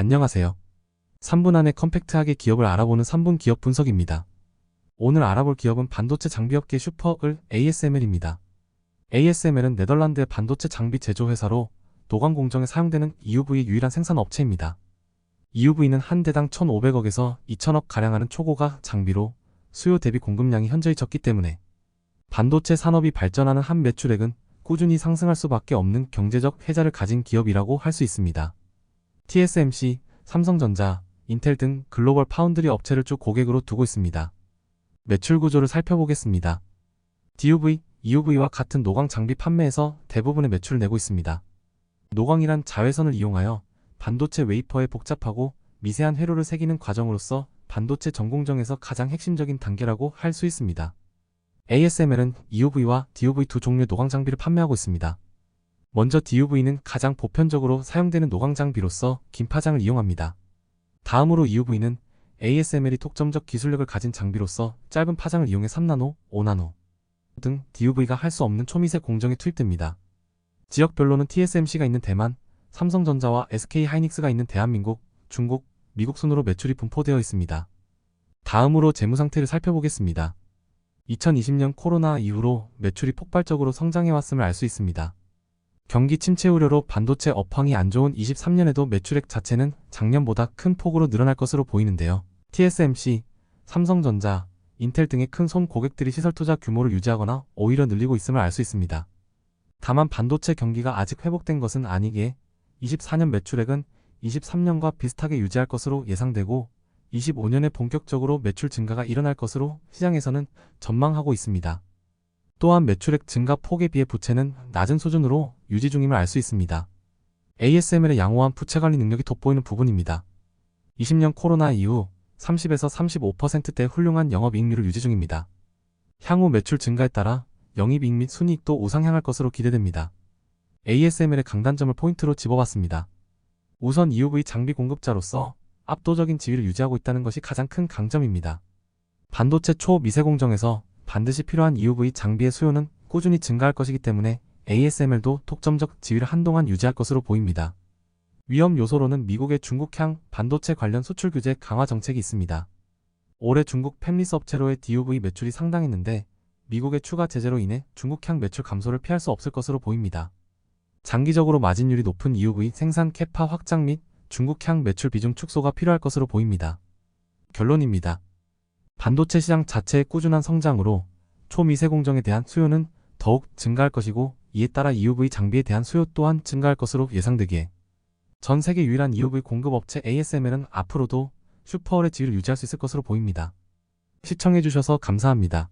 안녕하세요. 3분 안에 컴팩트하게 기업을 알아보는 3분 기업 분석입니다. 오늘 알아볼 기업은 반도체 장비업계 슈퍼을 ASML입니다. ASML은 네덜란드의 반도체 장비 제조 회사로 노광 공정에 사용되는 EUV 유일한 생산 업체입니다. EUV는 한 대당 1,500억에서 2,000억 가량 하는 초고가 장비로 수요 대비 공급량이 현저히 적기 때문에 반도체 산업이 발전하는 한 매출액은 꾸준히 상승할 수밖에 없는 경제적 혜자를 가진 기업이라고 할 수 있습니다. TSMC, 삼성전자, 인텔 등 글로벌 파운드리 업체를 쭉 고객으로 두고 있습니다. 매출 구조를 살펴보겠습니다. DUV, EUV와 같은 노광 장비 판매에서 대부분의 매출을 내고 있습니다. 노광이란 자외선을 이용하여 반도체 웨이퍼에 복잡하고 미세한 회로를 새기는 과정으로서 반도체 전공정에서 가장 핵심적인 단계라고 할 수 있습니다. ASML은 EUV와 DUV 두 종류의 노광 장비를 판매하고 있습니다. 먼저 DUV는 가장 보편적으로 사용되는 노광 장비로서 긴 파장을 이용합니다. 다음으로 EUV는 ASML이 독점적 기술력을 가진 장비로서 짧은 파장을 이용해 3나노, 5나노 등 DUV가 할 수 없는 초미세 공정에 투입됩니다. 지역별로는 TSMC가 있는 대만, 삼성전자와 SK하이닉스가 있는 대한민국, 중국, 미국 순으로 매출이 분포되어 있습니다. 다음으로 재무 상태를 살펴보겠습니다. 2020년 코로나 이후로 매출이 폭발적으로 성장해왔음을 알 수 있습니다. 경기 침체 우려로 반도체 업황이 안 좋은 23년에도 매출액 자체는 작년보다 큰 폭으로 늘어날 것으로 보이는데요. TSMC, 삼성전자, 인텔 등의 큰 손 고객들이 시설 투자 규모를 유지하거나 오히려 늘리고 있음을 알 수 있습니다. 다만 반도체 경기가 아직 회복된 것은 아니기에 24년 매출액은 23년과 비슷하게 유지할 것으로 예상되고 25년에 본격적으로 매출 증가가 일어날 것으로 시장에서는 전망하고 있습니다. 또한 매출액 증가 폭에 비해 부채는 낮은 수준으로 유지 중임을 알 수 있습니다. ASML의 양호한 부채 관리 능력이 돋보이는 부분입니다. 20년 코로나 이후 30에서 35%대 훌륭한 영업이익률을 유지 중입니다. 향후 매출 증가에 따라 영입이익 및 순이익도 우상향할 것으로 기대됩니다. ASML의 강단점을 포인트로 집어봤습니다. 우선 EUV 장비 공급자로서 압도적인 지위를 유지하고 있다는 것이 가장 큰 강점입니다. 반도체 초미세 공정에서 반드시 필요한 EUV 장비의 수요는 꾸준히 증가할 것이기 때문에 ASML도 독점적 지위를 한동안 유지할 것으로 보입니다. 위험 요소로는 미국의 중국향 반도체 관련 수출 규제 강화 정책이 있습니다. 올해 중국 팹리스 업체로의 DUV 매출이 상당했는데 미국의 추가 제재로 인해 중국향 매출 감소를 피할 수 없을 것으로 보입니다. 장기적으로 마진율이 높은 EUV 생산 캐파 확장 및 중국향 매출 비중 축소가 필요할 것으로 보입니다. 결론입니다. 반도체 시장 자체의 꾸준한 성장으로 초미세 공정에 대한 수요는 더욱 증가할 것이고 이에 따라 EUV 장비에 대한 수요 또한 증가할 것으로 예상되기에 전 세계 유일한 EUV 공급업체 ASML은 앞으로도 슈퍼월의 지위를 유지할 수 있을 것으로 보입니다. 시청해주셔서 감사합니다.